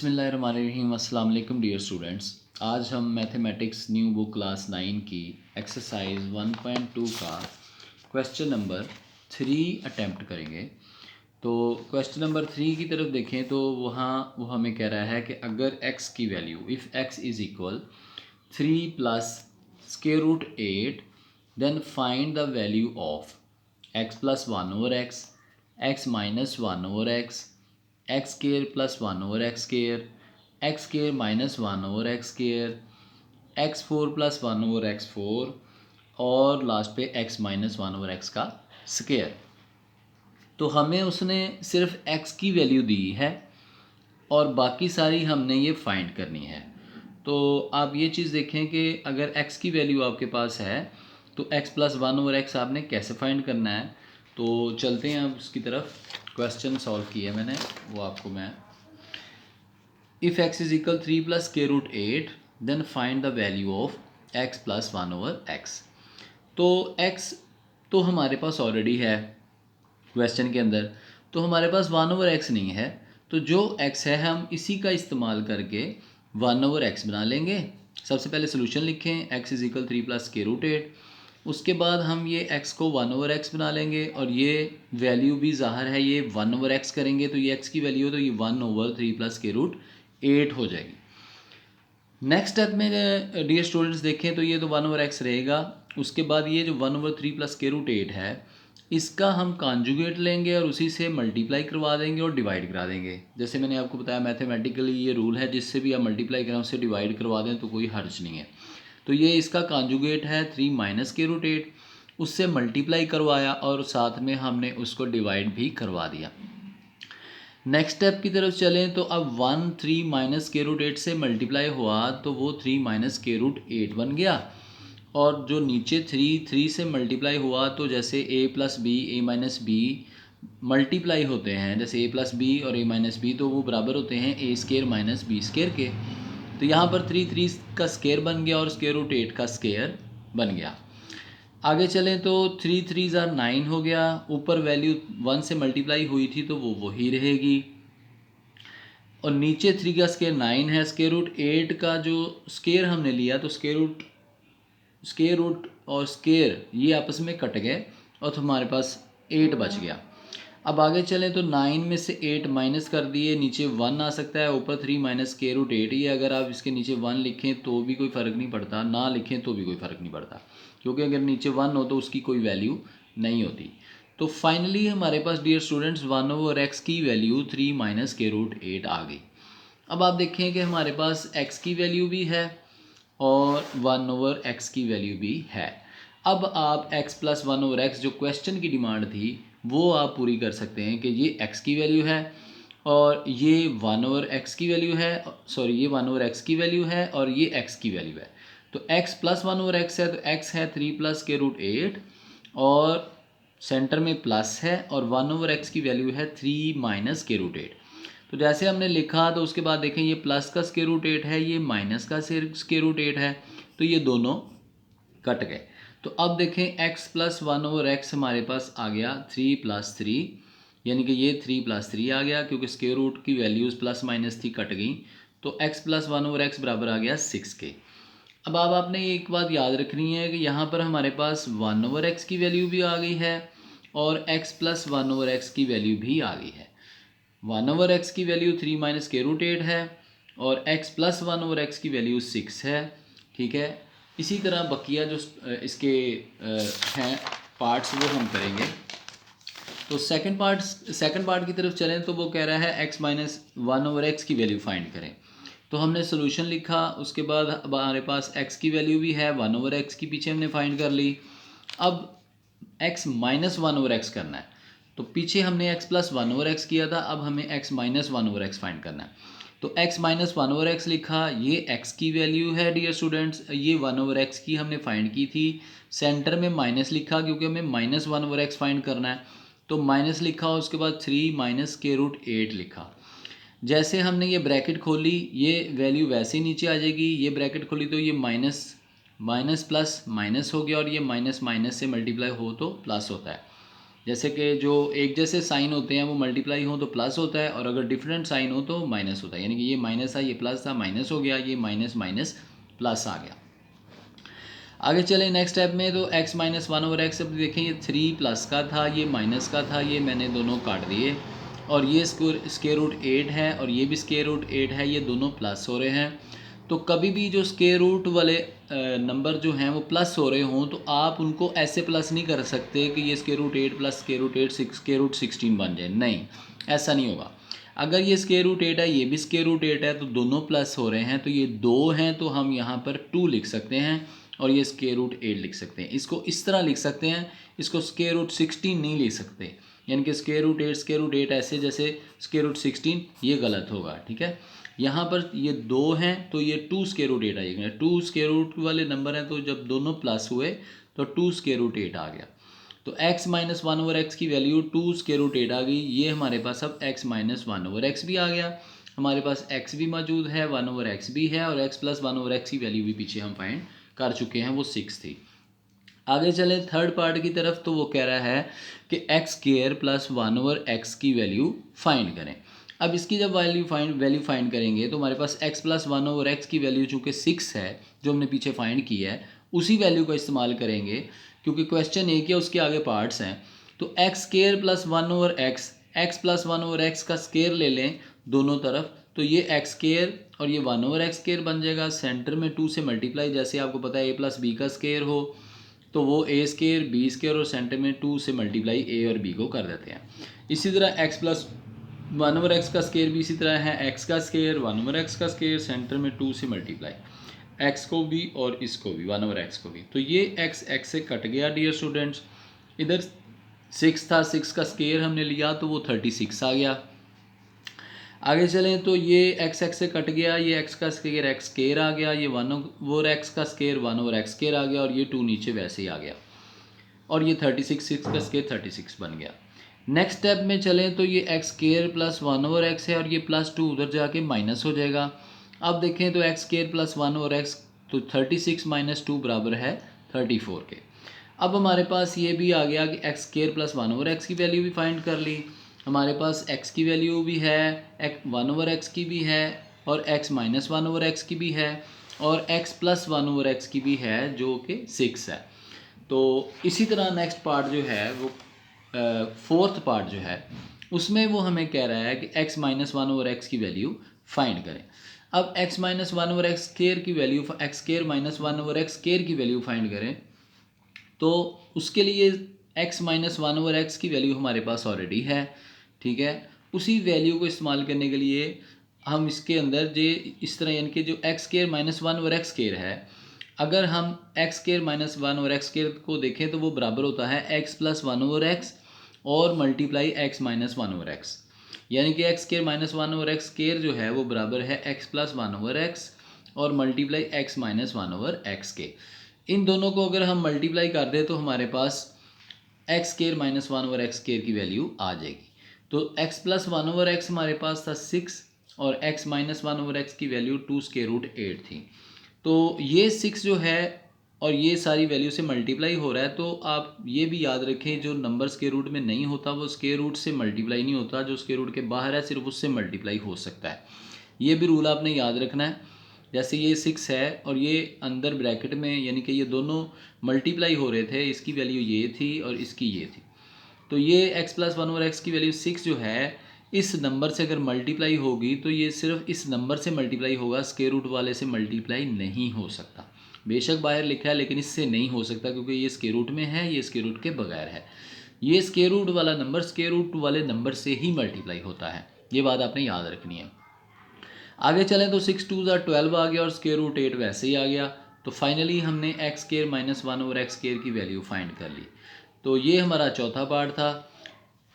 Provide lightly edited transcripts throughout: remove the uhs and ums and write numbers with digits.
बिस्मिल्लाहिर्रहमानिर्रहीम। अस्सलाम वालेकुम डियर स्टूडेंट्स। आज हम मैथमेटिक्स न्यू बुक क्लास 9 की एक्सरसाइज 1.2 का क्वेश्चन नंबर 3 अटेम्प्ट करेंगे। तो क्वेश्चन नंबर 3 की तरफ देखें तो वहाँ वो हमें कह रहा है कि अगर x की value if x is equal 3 plus square root 8 then find the value of x plus 1 over x minus 1 over x square plus 1 over x square minus 1 over x four plus 1 over x four और last पे x minus 1 over x का square. तो हमें उसने सिर्फ x की value दी है और बाकी सारी हमने ये फाइंड करनी है। तो आप ये चीज़ देखें कि अगर x की वैल्यू आपके पास है तो x प्लस 1 ओवर एक्स आपने कैसे फाइंड करना है। तो चलते हैं अब उसकी तरफ। क्वेश्चन सॉल्व किया मैंने, वो आपको मैं if x is equal 3 plus square root 8 then find the value of x plus 1 over x. तो x तो हमारे पास ऑलरेडी है क्वेश्चन के अंदर, तो हमारे पास 1 ओवर एक्स नहीं है। तो जो x है हम इसी का इस्तेमाल करके 1 ओवर एक्स बना लेंगे। सबसे पहले सोल्यूशन लिखें, x is equal 3 plus square root 8। उसके बाद हम ये x को 1 ओवर एक्स बना लेंगे और ये वैल्यू भी ज़ाहिर है ये 1 ओवर एक्स करेंगे तो ये x की वैल्यू हो तो ये 1 ओवर 3 प्लस स्क्वायर रूट 8 हो जाएगी। नेक्स्ट स्टेप में डियर स्टूडेंट्स देखें तो ये तो 1 ओवर एक्स रहेगा। उसके बाद ये जो 1 ओवर 3 प्लस स्क्वायर रूट 8 है इसका हम कॉन्जुगेट लेंगे और उसी से मल्टीप्लाई करवा देंगे और डिवाइड करा देंगे। जैसे मैंने आपको बताया मैथमेटिकली ये रूल है, जिससे भी आप मल्टीप्लाई करें उससे डिवाइड करवा दें तो कोई हर्ज नहीं है। तो ये इसका कॉन्जुगेट है 3 माइनस स्क्वायर रूट 8, उससे मल्टीप्लाई करवाया और साथ में हमने उसको डिवाइड भी करवा दिया। नेक्स्ट स्टेप की तरफ चलें तो अब 1 3 माइनस स्क्वायर रूट 8 से मल्टीप्लाई हुआ तो वो 3 माइनस स्क्वायर रूट 8 बन गया। और जो नीचे 3 से मल्टीप्लाई हुआ तो जैसे a plus b a minus b multiply होते हैं, जैसे a प्लस बी और a माइनस बी तो वो बराबर होते हैं a square minus b square के। तो यहाँ पर 3 का स्केयर बन गया और स्केयर रूट 8 का स्केयर बन गया। आगे चलें तो 3 ज़ार 9 हो गया। ऊपर वैल्यू 1 से मल्टीप्लाई हुई थी तो वो वही रहेगी और नीचे 3 का स्केयर 9 है। स्केयर रूट 8 का जो स्केयर हमने लिया तो स्केयर रूट और स्केयर ये आपस में कट गए और तो हमारे पास 8 बच गया। अब आगे चलें तो 9 में से 8 माइनस कर दिए, नीचे 1 आ सकता है, ऊपर 3 माइनस स्केयर रूट 8 ही। अगर आप इसके नीचे 1 लिखें तो भी कोई फ़र्क नहीं पड़ता, ना लिखें तो भी कोई फ़र्क नहीं पड़ता, क्योंकि अगर नीचे 1 हो तो उसकी कोई वैल्यू नहीं होती। तो फाइनली हमारे पास डियर स्टूडेंट्स 1 ओवर एक्स की वैल्यू 3 माइनस स्केयर रूट 8 आ गई। अब आप देखें कि हमारे पास x की वैल्यू भी है और 1 ओवर एक्स की वैल्यू भी है। अब आप x प्लस 1 ओवर एक्स जो क्वेश्चन की डिमांड थी वो आप पूरी कर सकते हैं कि ये x की वैल्यू है और ये 1 ओवर एक्स की वैल्यू है, सॉरी ये 1 ओवर एक्स की वैल्यू है और ये x की वैल्यू है। तो x प्लस 1 ओवर एक्स है तो x है 3 प्लस के रूट 8 और सेंटर में प्लस है और 1 ओवर एक्स की वैल्यू है 3 माइनस के रूट 8। तो जैसे हमने लिखा तो उसके बाद देखें ये प्लस का स्क्वायर रूट 8 है, ये माइनस का स्क्वायर रूट 8 है, तो ये दोनों कट गए। तो अब देखें x प्लस 1 ओवर एक्स हमारे पास आ गया 3 प्लस 3, यानी कि ये 3 प्लस 3 आ गया क्योंकि स्क्वायर रूट की वैल्यूज़ प्लस माइनस थी, कट गई। तो x प्लस 1 ओवर एक्स बराबर आ गया 6 के। अब आपने एक बात याद रखनी है कि यहाँ पर हमारे पास 1 ओवर एक्स की वैल्यू भी आ गई है और x प्लस 1 ओवर एक्स की वैल्यू भी आ गई है। 1 ओवर एक्स की वैल्यू 3 माइनस के रूट 8 है और x प्लस 1 ओवर एक्स की वैल्यू 6 है। ठीक है, इसी तरह बकिया जो इसके हैं पार्ट्स वो हम करेंगे। तो सेकंड पार्ट की तरफ चलें तो वो कह रहा है x माइनस 1 ओवर एक्स की वैल्यू फाइंड करें। तो हमने सोल्यूशन लिखा, उसके बाद हमारे पास x की वैल्यू भी है, 1 ओवर एक्स की पीछे हमने फाइंड कर ली। अब x माइनस 1 ओवर एक्स करना है, तो पीछे हमने x प्लस 1 ओवर एक्स किया था, अब हमें x minus 1 over x find करना है। तो x माइनस 1 ओवर एक्स लिखा, ये x की वैल्यू है डियर स्टूडेंट्स, ये 1 ओवर एक्स की हमने फाइंड की थी। सेंटर में माइनस लिखा क्योंकि हमें माइनस 1 ओवर एक्स फाइंड करना है, तो माइनस लिखा, उसके बाद 3 माइनस के रूट 8 लिखा। जैसे हमने ये ब्रैकेट खोली ये वैल्यू वैसे ही नीचे आ जाएगी, ये ब्रैकेट खोली तो ये माइनस माइनस प्लस माइनस हो गया और ये माइनस माइनस से मल्टीप्लाई हो तो प्लस होता है। जैसे कि जो एक जैसे साइन होते हैं वो मल्टीप्लाई हो तो प्लस होता है, और अगर डिफरेंट साइन हो तो माइनस होता है। यानी कि ये माइनस था, ये प्लस था, माइनस हो गया, ये माइनस माइनस प्लस आ गया। आगे चले नेक्स्ट स्टेप में, तो x minus one over x, अब देखें ये 3 प्लस का था, ये माइनस का था, ये मैंने दोनों काट दिए, और ये स्क्वायर रूट 8 है और ये भी स्क्वायर रूट 8 है, ये दोनों प्लस हो रहे हैं। तो कभी भी जो स्क्वायर रूट वाले नंबर जो हैं वो प्लस हो रहे हों तो आप उनको ऐसे प्लस नहीं कर सकते कि ये स्क्वायर रूट 8 प्लस स्क्वायर रूट 8 स्क्वायर रूट 16 बन जाए, नहीं, ऐसा नहीं होगा। अगर ये स्क्वायर रूट 8 है, ये भी स्क्वायर रूट 8 है, तो दोनों प्लस हो रहे हैं, तो ये 2 हैं, तो हम यहाँ पर 2 लिख सकते हैं, और ये स्क्वायर रूट 8 लिख सकते हैं। इसको इस तरह लिख सकते हैं, इसको स्क्वायर रूट 16 नहीं लिख सकते, यानी कि स्क्वायर रूट 8 ऐसे जैसे स्क्वायर रूट 16, ये गलत होगा, ठीक है। यहाँ पर ये 2 हैं तो ये 2 स्क्वायर रूट 8 आएगा, 2 स्क्वायर रूट वाले नंबर हैं, तो जब दोनों प्लस हुए तो 2 स्क्वायर रूट 8 आ गया। तो x minus one over x की वैल्यू 2 स्क्वायर रूट 8 आ गई। ये हमारे पास अब x minus one over x भी आ गया, हमारे पास x भी मौजूद है, 1 ओवर एक्स भी है, और x plus one over x की वैल्यू भी पीछे हम फाइंड कर चुके हैं, वो 6 थी। आगे चले थर्ड पार्ट की तरफ, तो वो कह रहा है कि x square plus one over x की वैल्यू फाइंड करें। अब इसकी जब वैल्यू फाइंड करेंगे तो हमारे पास x plus one over x की वैल्यू चूँकि 6 है, जो हमने पीछे फाइंड की है, उसी वैल्यू का इस्तेमाल करेंगे, क्योंकि क्वेश्चन एक है, उसके आगे पार्ट्स हैं। तो x square plus one over x plus one over x का स्क्वायर ले लें दोनों तरफ, तो ये एक्स स्क्वायर और ये वन ओवर एक्स स्क्वायर बन जाएगा। सेंटर में 2 से मल्टीप्लाई, जैसे आपको पता है a प्लस बी का स्क्वायर हो तो वो ए स्क्वायर बी स्क्वायर, और सेंटर में 2 से मल्टीप्लाई ए और बी को कर देते हैं। इसी तरह x plus one over x का स्क्वायर भी इसी तरह है, एक्स का स्क्वायर वन ओवर एक्स का स्क्वायर, सेंटर में 2 से मल्टीप्लाई एक्स को भी और इसको भी, वन ओवर एक्स को भी। तो ये एक्स एक्स से कट गया डियर स्टूडेंट्स। इधर 6 था, 6 का स्क्वायर हमने लिया तो वो 36 आ गया। आगे चलें तो ये एक्स एक्स से कट गया, ये एक्स का स्क्वायर एक्स स्क्वायर आ गया, ये वन ओवर एक्स का square one over x square आ गया, और ये 2 नीचे वैसे ही आ गया, और ये 36 6 का स्क्वायर 36 बन गया। नेक्स्ट स्टेप में चलें तो ये x square plus one over x है, और ये प्लस 2 उधर जाके माइनस हो जाएगा। अब देखें तो x square plus one over x, तो 36 माइनस 2 बराबर है 34 के। अब हमारे पास ये भी आ गया कि x square plus one over x की वैल्यू भी फाइंड कर ली, हमारे पास x की वैल्यू भी है, वन ओवर एक्स की भी है, और x minus one over x की भी है, और x plus one over x की भी है, जो कि 6 है। तो इसी तरह नेक्स्ट पार्ट जो है वो फोर्थ पार्ट जो है उसमें वो हमें कह रहा है कि x minus one over x की वैल्यू फाइंड करें। अब x minus one over x square की value, x square minus one over x square की वैल्यू फाइंड करें, तो उसके लिए x minus one over x की वैल्यू हमारे पास ऑलरेडी है, ठीक है। उसी वैल्यू को इस्तेमाल करने के लिए हम इसके अंदर जो इस तरह, यानी कि जो x square minus one over x square है, अगर हम x square minus one over x square को देखें तो वो बराबर होता है x plus one over x और multiply x minus one over x, यानी कि x square minus one over x square जो है वो बराबर है x plus one over x और multiply x minus one over x के। इन दोनों को अगर हम मल्टीप्लाई कर दें तो हमारे पास x square minus one over x square की वैल्यू आ जाएगी। तो x plus one over x हमारे पास था 6, और x minus one over x की वैल्यू 2 स्क्वायर रूट 8 थी। तो ये 6 जो है और ये सारी वैल्यू से मल्टीप्लाई हो रहा है, तो आप ये भी याद रखें जो नंबर स्क्वायर रूट में नहीं होता वो स्क्वायर रूट से मल्टीप्लाई नहीं होता, जो स्क्वायर रूट के बाहर है सिर्फ उससे मल्टीप्लाई हो सकता है। ये भी रूल आपने याद रखना है। जैसे ये 6 है और ये अंदर ब्रैकेट में, यानी कि ये दोनों मल्टीप्लाई हो रहे थे, इसकी वैल्यू ये थी और इसकी ये थी, तो ये x plus one over x की वैल्यू 6 जो है इस नंबर से अगर मल्टीप्लाई होगी तो ये सिर्फ इस नंबर से मल्टीप्लाई होगा, स्क्वायर रूट वाले से मल्टीप्लाई नहीं हो सकता। बेशक बाहर लिखा है लेकिन इससे नहीं हो सकता, क्योंकि ये स्क्वायर रूट में है, ये स्क्वायर रूट के बगैर है। ये स्क्वायर रूट वाला नंबर स्क्वायर रूट वाले नंबर से ही मल्टीप्लाई होता है, ये बात आपने याद रखनी है। आगे चलें तो 6 2 12 आ गया और स्क्वायर रूट 8 वैसे ही आ गया। तो फाइनली हमने x square minus one over x square की वैल्यू फाइंड कर ली। तो ये हमारा चौथा पार्ट था।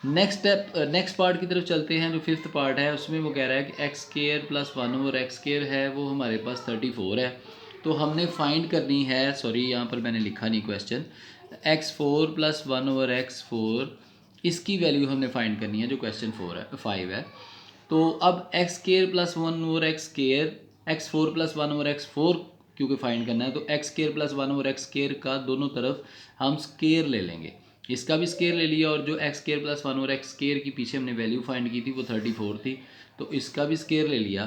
नेक्स्ट पार्ट की तरफ चलते हैं, जो फिफ्थ पार्ट है उसमें वो कह रहा है कि x square plus one over x square है वो हमारे पास 34 है। तो हमने फाइंड करनी है, सॉरी यहाँ पर मैंने लिखा नहीं question, x4 plus one over x4 इसकी वैल्यू हमने फाइंड करनी है, जो क्वेश्चन 5 है। तो अब x square plus one over x square, x4 plus one over x4 क्योंकि फाइंड करना है, तो x square plus one over x square का दोनों तरफ हम स्क्वायर ले लेंगे, इसका भी स्केयर ले लिया, और जो एक्स स्केयर प्लस 1 और एक्स स्केयर की पीछे हमने वैल्यू फाइंड की थी वो 34 थी, तो इसका भी स्केयर ले लिया।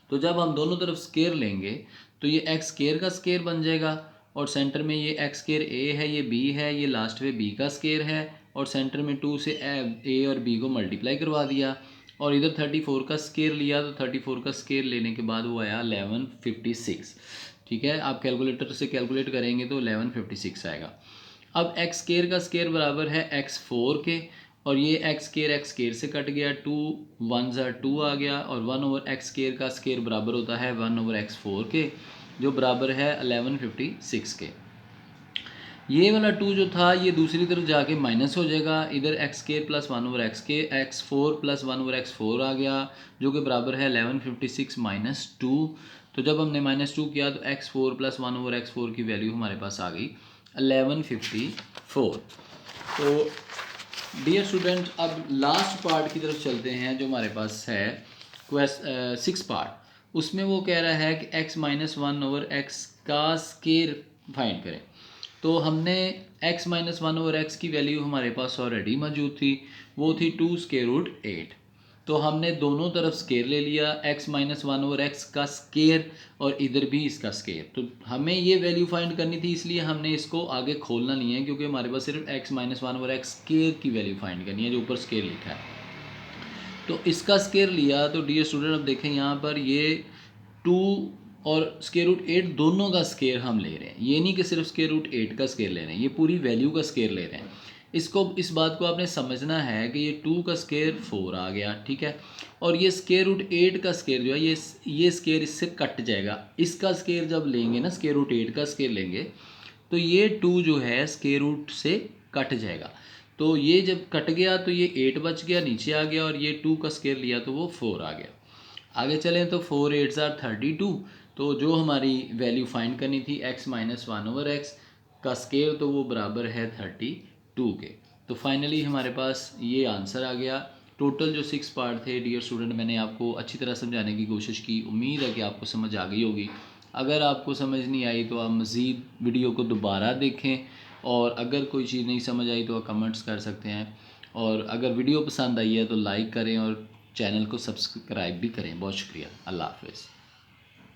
तो जब हम दोनों तरफ स्केयर लेंगे तो ये एक्स स्केयर का स्केयर बन जाएगा, और सेंटर में ये एक्स स्केयर ए है, ये बी है, ये लास्ट में बी का स्केयर है, और सेंटर में 2 से ए और बी को मल्टीप्लाई करवा दिया, और इधर 34 का स्केयर लिया, तो 34 का स्केयर लेने के बाद वो आया 1156। ठीक है, आप कैलकुलेटर से कैलकुलेट करेंगे तो 1156 आएगा। अब एक्स स्केयर का स्केयर बराबर है x4 के, और ये एक्स स्केयर से कट गया, 2 1 ज़ा 2 आ गया, और 1 ओवर एक्स स्केयर का स्केयर बराबर होता है 1 ओवर x4 के, जो बराबर है 1156 के। ये वाला 2 जो था ये दूसरी तरफ जाके माइनस हो जाएगा, इधर x square plus 1 over x4 plus 1 over x4 आ गया, जो कि बराबर है 1156 माइनस 2। तो जब हमने -2 किया तो x4 प्लस 1 ओवर x4 की वैल्यू हमारे पास आ गई 1154। तो डियर स्टूडेंट, अब लास्ट पार्ट की तरफ चलते हैं जो हमारे पास है 6 पार्ट। उसमें वो कह रहा है कि x माइनस 1 ओवर एक्स का स्केयर फाइंड करें। तो हमने x माइनस 1 ओवर एक्स की वैल्यू हमारे पास ऑलरेडी मौजूद थी, वो थी 2 स्केयर रूट 8। तो हमने दोनों तरफ स्केयर ले लिया, x माइनस 1 ओवर एक्स का स्केयर और इधर भी इसका स्केयर। तो हमें ये वैल्यू फाइंड करनी थी, इसलिए हमने इसको आगे खोलना नहीं है, क्योंकि हमारे पास सिर्फ x minus 1 over x square की वैल्यू फाइंड करनी है, जो ऊपर स्केयर लिखा है। तो इसका स्केयर लिया, तो डियर स्टूडेंट अब देखें यहाँ पर ये 2 और स्केयर रूट 8 दोनों का स्केयर हम ले रहे हैं, ये नहीं कि सिर्फ स्केयर रूट 8 का स्केयर ले रहे हैं, ये पूरी वैल्यू का स्केयर ले रहे हैं। इस बात को आपने समझना है कि ये 2 का स्केयर 4 आ गया, ठीक है, और ये स्केयर रूट 8 का स्केयर जो है ये स्केयर इससे कट जाएगा। इसका स्केयर जब लेंगे ना, स्केयर रूट 8 का स्केयर लेंगे, तो ये 2 जो है स्केयर रूट से कट जाएगा। तो ये जब कट गया तो ये 8 बच गया, नीचे आ गया, और ये 2 का स्केयर लिया तो वो 4 आ गया। आगे चलें तो 4 8 ज़ार 32। तो जो हमारी वैल्यू फाइंड करनी थी x माइनस 1 ओवर एक्स का स्केयर, तो वो बराबर है 32 के। तो फाइनली हमारे पास ये आंसर आ गया। टोटल जो 6 पार्ट थे डियर स्टूडेंट, मैंने आपको अच्छी तरह समझाने की कोशिश की, उम्मीद है कि आपको समझ आ गई होगी। अगर आपको समझ नहीं आई तो आप मज़ीद वीडियो को दोबारा देखें, और अगर कोई चीज़ नहीं समझ आई तो आप कमेंट्स कर सकते हैं, और अगर वीडियो पसंद आई है तो लाइक करें और चैनल को सब्सक्राइब भी करें। बहुत शुक्रिया। अल्लाह हाफ़िज़।